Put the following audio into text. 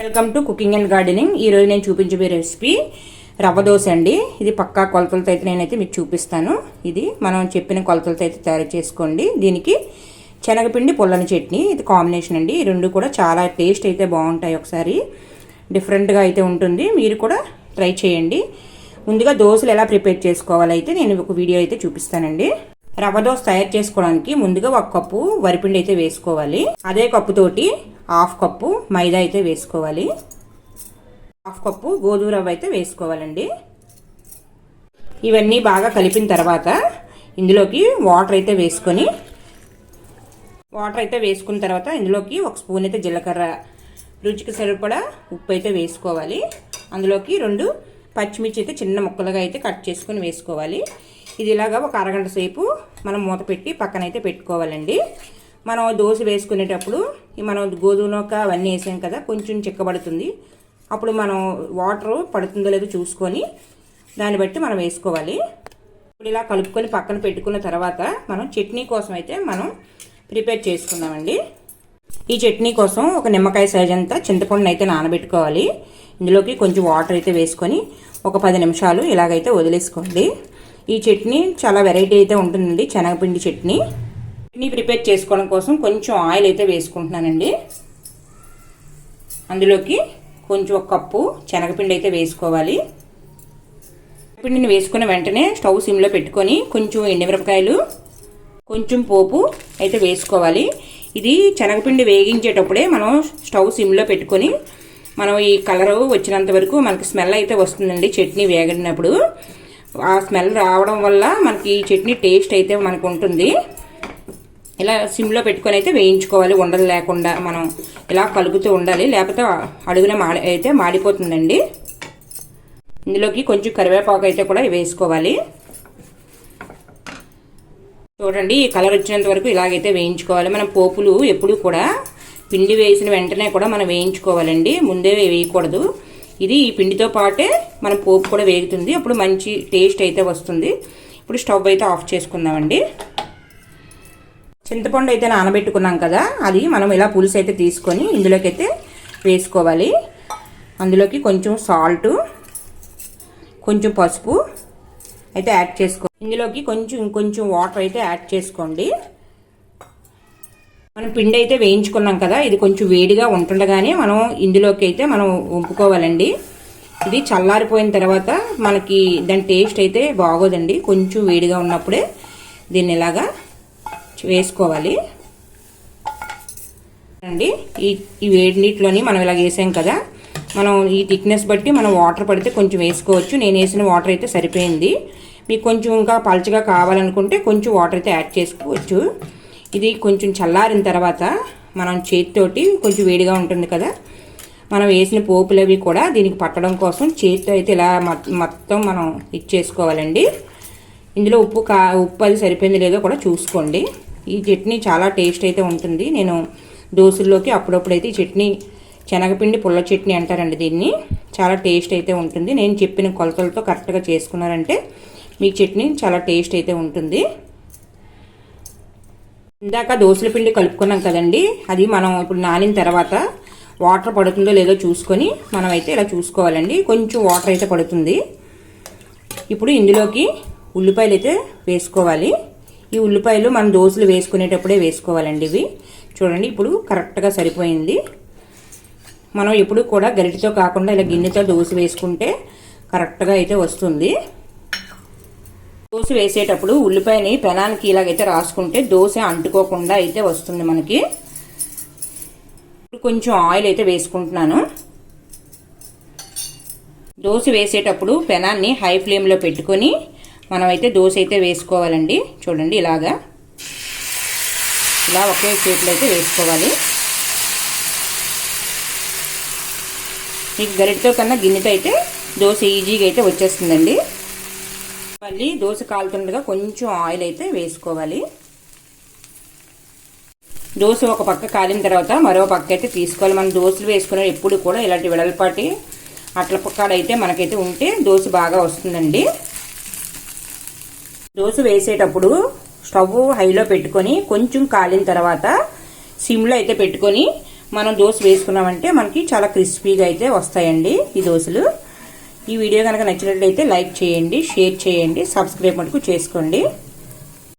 Welcome to cooking and gardening. ఈరోజు నేను చూపించబోయే రెసిపీ రవ్వ దోశ అండి. ఇది పక్కా కొలతలతో అయితే నేనైతే మీకు చూపిస్తాను. ఇది మనం చెప్పిన కొలతలతో అయితే తయారు చేసుకోండి. దీనికి శనగపిండి పుల్లని చట్నీ ఇది కాంబినేషన్ అండి. ఈ రెండు కూడా చాలా టేస్ట్ అయితే బాగుంటాయి. ఒకసారి డిఫరెంట్గా అయితే ఉంటుంది, మీరు కూడా ట్రై చేయండి. ముందుగా దోశలు ఎలా ప్రిపేర్ చేసుకోవాలైతే నేను ఒక వీడియో అయితే చూపిస్తానండి. రవ్వ దోశ తయారు చేసుకోవడానికి ముందుగా 1 కప్పు వరిపిండి అయితే వేసుకోవాలి. అదే కప్పుతోటి 1/2 కప్పు మైదా అయితే వేసుకోవాలి. 1/2 కప్పు గోధుమ రవ్వ అయితే వేసుకోవాలండి. ఇవన్నీ బాగా కలిపిన తర్వాత ఇందులోకి వాటర్ అయితే వేసుకున్న తర్వాత ఇందులోకి 1 స్పూన్ అయితే జీలకర్ర, రుచికి సరిపడా ఉప్పు అయితే వేసుకోవాలి. అందులోకి 2 పచ్చిమిర్చి అయితే చిన్న ముక్కలుగా అయితే కట్ చేసుకొని వేసుకోవాలి. ఇది ఇలాగా ఒక అరగంట సేపు మనం మూత పెట్టి పక్కన అయితే పెట్టుకోవాలండి. మనం దోశ వేసుకునేటప్పుడు మనం గోధుమ నూక అవన్నీ వేసాం కదా, కొంచెం చిక్కబడుతుంది. అప్పుడు మనం వాటర్ పడుతుందో లేదో చూసుకొని దాన్ని బట్టి మనం వేసుకోవాలి. ఇప్పుడు ఇలా కలుపుకొని పక్కన పెట్టుకున్న తర్వాత మనం చట్నీ కోసం అయితే మనం ప్రిపేర్ చేసుకుందామండి. ఈ చట్నీ కోసం ఒక నిమ్మకాయ సైజ్ అంతా చింతపండుని అయితే నానబెట్టుకోవాలి. ఇందులోకి కొంచెం వాటర్ అయితే వేసుకొని ఒక 10 నిమిషాలు ఇలాగైతే వదిలేసుకోండి. ఈ చట్నీ చాలా వెరైటీ అయితే ఉంటుందండి, శనగపిండి చట్నీ. చట్నీ ప్రిపేర్ చేసుకోవడం కోసం కొంచెం ఆయిల్ అయితే వేసుకుంటున్నానండి. అందులోకి కొంచెం 1 కప్పు శనగపిండి అయితే వేసుకోవాలి. పిండిని వేసుకున్న వెంటనే స్టవ్ సిమ్లో పెట్టుకొని కొంచెం ఎండుమిరపకాయలు, కొంచెం పోపు అయితే వేసుకోవాలి. ఇది శనగపిండి వేగించేటప్పుడే మనం స్టవ్ సిమ్లో పెట్టుకొని మనం ఈ కలర్ వచ్చినంత వరకు మనకి స్మెల్ అయితే వస్తుందండి. చట్నీ వేగినప్పుడు ఆ స్మెల్ రావడం వల్ల మనకి చట్నీ టేస్ట్ అయితే మనకు ఉంటుంది. ఇలా సిమ్లో పెట్టుకొని అయితే వేయించుకోవాలి, ఉండలు లేకుండా మనం ఇలా కలుపుతూ ఉండాలి, లేకపోతే అడుగున మాడిపోతుందండి. ఇందులోకి కొంచెం కరివేపాకు అయితే కూడా వేసుకోవాలి. చూడండి, ఈ కలర్ వచ్చినంత వరకు ఇలాగైతే వేయించుకోవాలి. మనం పోపులు ఎప్పుడు కూడా పిండి వేసిన వెంటనే కూడా మనం వేయించుకోవాలండి, ముందే వేయకూడదు. ఇది ఈ పిండితో పాటే మన పోపు కూడా వేగుతుంది, అప్పుడు మంచి టేస్ట్ అయితే వస్తుంది. ఇప్పుడు స్టవ్ అయితే ఆఫ్ చేసుకుందామండి. చింతపండు అయితే నానబెట్టుకున్నాం కదా, అది మనం ఇలా పులుసు అయితే తీసుకొని ఇందులోకి అయితే వేసుకోవాలి. అందులోకి కొంచెం సాల్ట్, కొంచెం పసుపు అయితే యాడ్ చేసుకోండి. ఇందులోకి ఇంకొంచెం వాటర్ అయితే యాడ్ చేసుకోండి. మనం పిండి అయితే వేయించుకున్నాం కదా, ఇది కొంచెం వేడిగా ఉంటుండగానే మనం ఇందులోకి అయితే మనం వంపుకోవాలండి. ఇది చల్లారిపోయిన తర్వాత మనకి దాని టేస్ట్ అయితే బాగోదండి. కొంచెం వేడిగా ఉన్నప్పుడే దీన్ని ఇలాగా వేసుకోవాలి అండి. ఈ వేడి నీటిలోని మనం ఇలా వేసాం కదా, మనం ఈ థిక్నెస్ బట్టి మనం వాటర్ పడితే కొంచెం వేసుకోవచ్చు. నేను వేసిన వాటర్ అయితే సరిపోయింది. మీకు కొంచెం ఇంకా పల్చగా కావాలనుకుంటే కొంచెం వాటర్ అయితే యాడ్ చేసుకోవచ్చు. ఇది కొంచెం చల్లారిన తర్వాత మనం చేతితోటి, కొంచెం వేడిగా ఉంటుంది కదా, మనం వేసిన పోపులవి కూడా దీనికి పట్టడం కోసం చేతితో అయితే ఇలా మొత్తం మనం ఇచ్చేసుకోవాలండి. ఇందులో ఉప్పు అది సరిపోయింది లేదో కూడా చూసుకోండి. ఈ చట్నీ చాలా టేస్ట్ అయితే ఉంటుంది. నేను దోశల్లోకి అప్పుడప్పుడైతే ఈ చట్నీ శనగపిండి పుల్ల చట్నీ అంటారండి దీన్ని. చాలా టేస్ట్ అయితే ఉంటుంది. నేను చెప్పిన కొలతలతో కరెక్ట్గా చేసుకున్నారంటే మీ చట్నీ చాలా టేస్ట్ అయితే ఉంటుంది. ఇందాక దోశల పిండి కలుపుకున్నాం కదండి, అది మనం ఇప్పుడు నానిన తర్వాత వాటర్ పడుతుందో లేదో చూసుకొని మనం అయితే ఇలా చూసుకోవాలండి. కొంచెం వాటర్ అయితే పడుతుంది. ఇప్పుడు ఇందులోకి ఉల్లిపాయలు అయితే వేసుకోవాలి. ఈ ఉల్లిపాయలు మనం దోశలు వేసుకునేటప్పుడే వేసుకోవాలండి. ఇవి చూడండి, ఇప్పుడు కరెక్ట్గా సరిపోయింది. మనం ఎప్పుడు కూడా గరిటెతో కాకుండా ఇలా గిన్నెతో దోశ వేసుకుంటే కరెక్ట్గా అయితే వస్తుంది. దోశ వేసేటప్పుడు ఉల్లిపాయని పెనానికి ఇలాగైతే రాసుకుంటే దోశ అంటుకోకుండా అయితే వస్తుంది మనకి. కొంచెం ఆయిల్ అయితే వేసుకుంటున్నాను. దోశ వేసేటప్పుడు పెనాన్ని హై ఫ్లేమ్లో పెట్టుకొని మనం అయితే దోశ అయితే వేసుకోవాలండి. చూడండి, ఇలా ఒకే షేప్లో అయితే వేసుకోవాలి. మీకు గరిటతో కన్నా గిన్నెతో అయితే దోశ ఈజీగా అయితే వచ్చేస్తుందండి. మళ్ళీ దోశ కాలుతుండగా కొంచెం ఆయిల్ అయితే వేసుకోవాలి. దోశ ఒక పక్క కాలిన తర్వాత మరో పక్క అయితే తీసుకోవాలి. మనం దోశలు వేసుకునే ఎప్పుడు కూడా ఇలాంటి వెడల్పాటి అట్ల పక్కాడైతే మనకైతే ఉంటే దోశ బాగా వస్తుందండి. దోశ వేసేటప్పుడు స్టవ్ హైలో పెట్టుకొని కొంచెం కాలిన తర్వాత సిమ్లో అయితే పెట్టుకొని మనం దోశ వేసుకున్నామంటే మనకి చాలా క్రిస్పీగా అయితే వస్తాయండి ఈ దోశలు. ఈ వీడియో కనుక నచ్చినట్లయితే లైక్ చేయండి, షేర్ చేయండి, సబ్స్క్రైబ్ మటుకు చేసుకోండి.